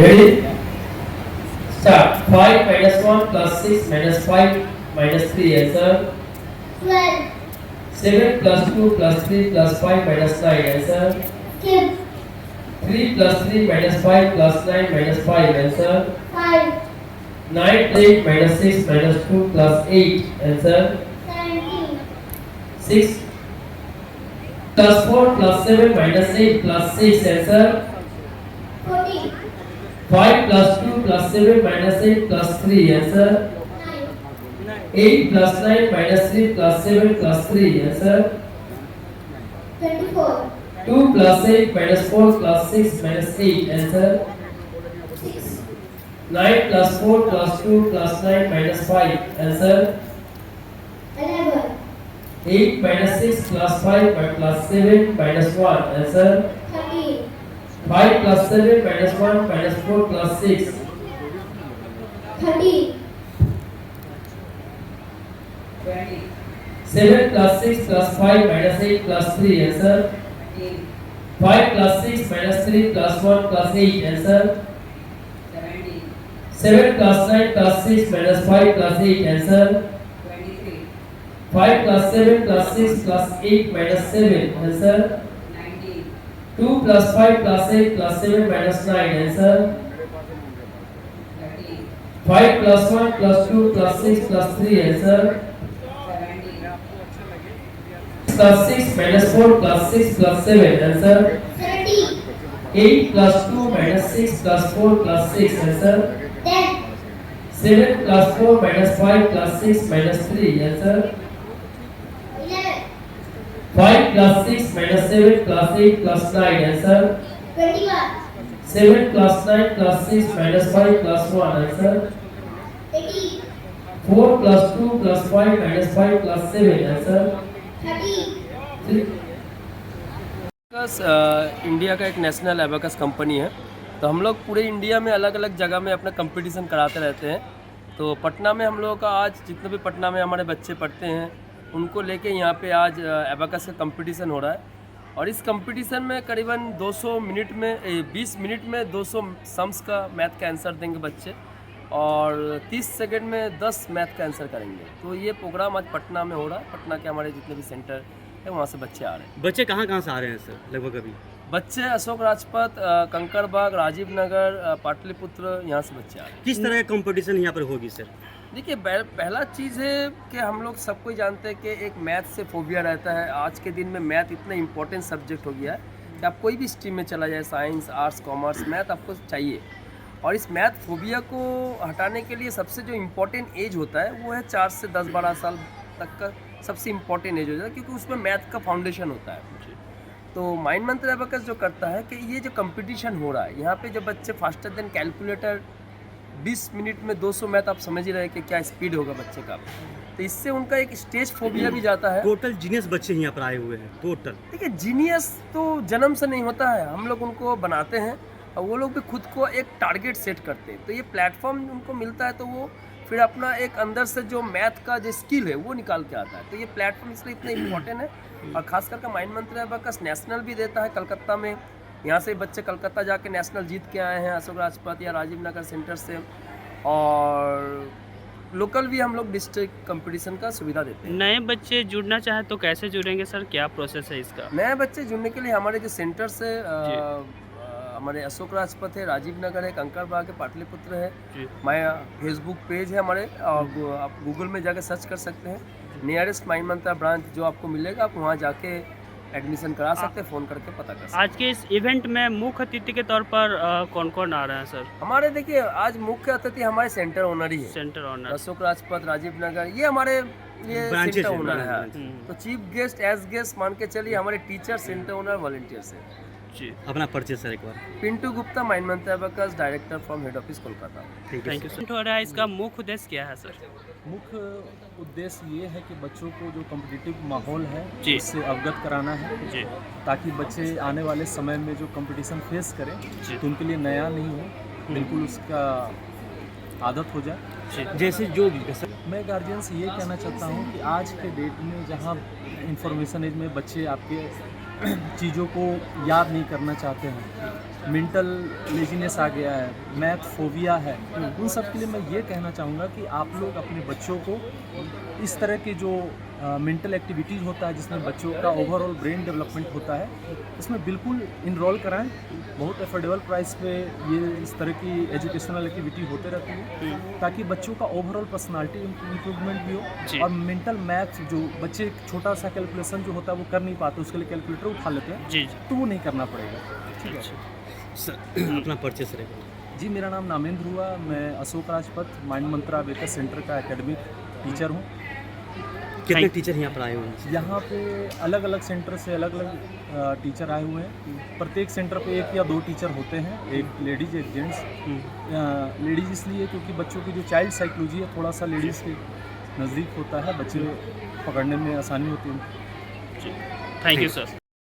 Ready? Start. 5 minus 1 plus 6 minus 5 minus 3. Answer. 12. 7 plus 2 plus 3 plus 5 minus 9. Answer. Skip. 3 plus 3 minus 5 plus 9 minus 5. Answer. 5. 9 plus 8 minus 6 minus 2 plus 8. Answer. 17. 6 plus 4 plus 7 minus 8 plus 6. Answer. 14. 5 plus 2 plus 7 minus 8 plus 3. Answer. 9. 8 plus 9 minus 3 plus 7 plus 3. Answer. 24. 2 plus 8 minus 4 plus 6 minus 8. Answer. 6. 9 plus 4 plus 2 plus 9 minus 5. Answer. 11. 8 minus 6 plus 5 plus 7 minus 1. Answer. 13. 5 plus 7 minus 1 minus 4 plus 6. 30. 7 plus 6 plus 5 minus 8 plus 3. Answer. 5 plus 6 minus 3 plus 1 plus 8. Answer. 7 plus 9 plus 6 minus 5 plus 8. Answer. 5 plus 7 plus 6 plus 8 minus 7. Answer. 2 plus 5 plus 8 plus 7 minus 9. Answer. 5 plus 1 plus 2 plus 6 plus 3. Answer. Plus 6 minus 4 plus 6 plus 7. Answer. 30. 8 plus 2 minus 6 plus 4 plus 6. Answer. 10. 7 plus 4 minus 5 plus 6 minus 3. Answer. 11. 5 plus 6 minus 7 plus 8 plus 9. Answer. 21. 7 plus 9 plus 6 minus 5 plus 1. Answer. 18. 4 plus 2 plus 5 minus 5 plus 7. Answer. 30. India का एक national abacus company है। तो हम लोग पूरे India में अलग अलग जगह में अपना कंपटीशन कराते रहते हैं। तो पटना में हम लोगों का आज जितने भी पटना में हमारे बच्चे पढ़ते हैं उनको लेके यहाँ पे आज एबाकस का कंपटीशन हो रहा है। और इस कंपटीशन में करीबन 200 मिनट में 20 मिनट में 200 सम्स का मैथ का आंसर देंगे बच्चे और 30 सेकंड में 10 मैथ का आंसर करेंगे। तो ये प्रोग्राम आज पटना में हो रहा है। पटना के हमारे जितने भी सेंटर है वहाँ से बच्चे आ रहे हैं। बच्चे कहाँ से आ रहे हैं सर लगभग अभी? बच्चे अशोक राजपथ, कंकड़बाग, राजीव नगर, पाटलिपुत्र, यहाँ से बच्चे आ रहे हैं। किस तरह का कंपटीशन यहाँ पर होगी सर? देखिए पहला चीज़ है कि हम लोग सबको ही जानते हैं कि एक मैथ से फोबिया रहता है। आज के दिन में मैथ इतना इम्पोर्टेंट सब्जेक्ट हो गया है कि आप कोई भी स्ट्रीम में चला जाए, साइंस, आर्ट्स, कॉमर्स, मैथ आपको चाहिए। और इस मैथ फोबिया को हटाने के लिए सबसे जो इम्पोर्टेंट एज होता है वो है 4 से 10-12 साल तक का सबसे इम्पोर्टेंट एज होता है, क्योंकि उसमें मैथ का फाउंडेशन होता है। तो माइंड मंत्र एबाकस जो करता है कि ये जो कंपटीशन हो रहा है यहाँ पे जो बच्चे फास्टर देन कैलकुलेटर 20 मिनट में 200 मैथ, आप समझ ही रहे कि क्या स्पीड होगा बच्चे का। तो इससे उनका एक स्टेज फोबिया भी जाता है। टोटल जीनियस बच्चे यहाँ पर आए हुए हैं टोटल। देखिए जीनियस तो जन्म से नहीं होता है, हम लोग उनको बनाते हैं और वो लोग भी खुद को एक टारगेट सेट करते हैं। तो ये प्लेटफॉर्म उनको मिलता है तो वो फिर अपना एक अंदर से जो मैथ का जो स्किल है वो निकाल के आता है। तो ये प्लेटफॉर्म इसलिए इतना इम्पोर्टेंट है। और खास करके माइंड मंत्र एबाकस नेशनल भी देता है कलकत्ता में। यहाँ से बच्चे कलकत्ता जाके नेशनल जीत के आए हैं अशोक राजपथ या राजीव नगर सेंटर से। और लोकल भी हम लोग डिस्ट्रिक्ट कंपटीशन का सुविधा देते हैं। नए बच्चे जुड़ना चाहें तो कैसे जुड़ेंगे सर, क्या प्रोसेस है इसका? नए बच्चे जुड़ने के लिए हमारे जो सेंटर से हमारे अशोक राजपथ है, राजीव नगर है, कंकड़बाग है, पाटलिपुत्र है। हमारा फेसबुक पेज है हमारे, और आप गूगल में जाके सर्च कर सकते हैं। नियरेस्ट माइंड मंत्र ब्रांच जो आपको मिलेगा, आप वहाँ जाके एडमिशन करा सकते हैं, फ़ोन करके पता कर सकते हैं। आज के इस इवेंट में मुख्य अतिथि के तौर पर कौन कौन आ रहे हैं सर? हमारे देखिए आज मुख्य अतिथि हमारे सेंटर ओनर ही है। सेंटर ऑनर अशोक राजपथ, राजीव नगर, ये हमारे ये ब्रांचेस सेंटर हैं, ओनर है। हम्म। तो चीफ गेस्ट एज गेस्ट मान के चलिए हमारे टीचर, सेंटर ओनर, वॉलंटियर्स है। जी, अपना परिचय सर एक बार। पिंटू गुप्ता, माइंड मंत्र abacus, director from head office Kolkata. Thank you sir. हो रहा है इसका मुख्य उद्देश्य क्या है सर? मुख्य उद्देश्य ये है कि बच्चों को जो कॉम्पिटिटिव माहौल है जी। उससे अवगत कराना है, जी ताकि बच्चे आने वाले समय में जो कंपटीशन फेस करें जी। तो उनके लिए नया नहीं हो, बिल्कुल उसका आदत हो जाए। जैसे जो भी सर, मैं गार्जियन से ये कहना चाहता हूँ कि आज के डेट में जहाँ इंफॉर्मेशन एज में बच्चे आपके चीज़ों को याद नहीं करना चाहते हैं, मेंटल लेजीनेस आ गया है, मैथ फोबिया है, उन सब के लिए मैं ये कहना चाहूँगा कि आप लोग अपने बच्चों को इस तरह के जो मेंटल एक्टिविटीज़ होता है जिसमें बच्चों का ओवरऑल ब्रेन डेवलपमेंट होता है, उसमें बिल्कुल इनरोल कराएं। बहुत अफोर्डेबल प्राइस पे ये इस तरह की एजुकेशनल एक्टिविटी होते रहती है ताकि बच्चों का ओवरऑल पर्सनालिटी इंप्रूवमेंट भी जी। हो। और मेंटल मैथ्स जो बच्चे छोटा सा कैलकुलेशन जो होता है वो कर नहीं पाते, उसके लिए कैलकुलेटर उठा लेते हैं, जी तो वो नहीं करना पड़ेगा। ठीक है सर अपना परिचय सर एक बार। जी, मेरा नाम नामेंद्र हुआ, मैं अशोक राजपथ माइंड मंत्रा बेकर सेंटर का एकेडमिक टीचर हूँ। कितने Thank- टीचर यहाँ पर आए हुए हैं? यहाँ पे अलग अलग सेंटर से अलग अलग टीचर आए हुए हैं। प्रत्येक सेंटर पे 1 या 2 टीचर होते हैं, एक लेडीज़ एक जेंट्स। लेडीज़ इसलिए क्योंकि बच्चों की जो चाइल्ड साइकोलॉजी है थोड़ा सा लेडीज़ के नज़दीक होता है, बच्चे पकड़ने में आसानी होती है। Thank you sir.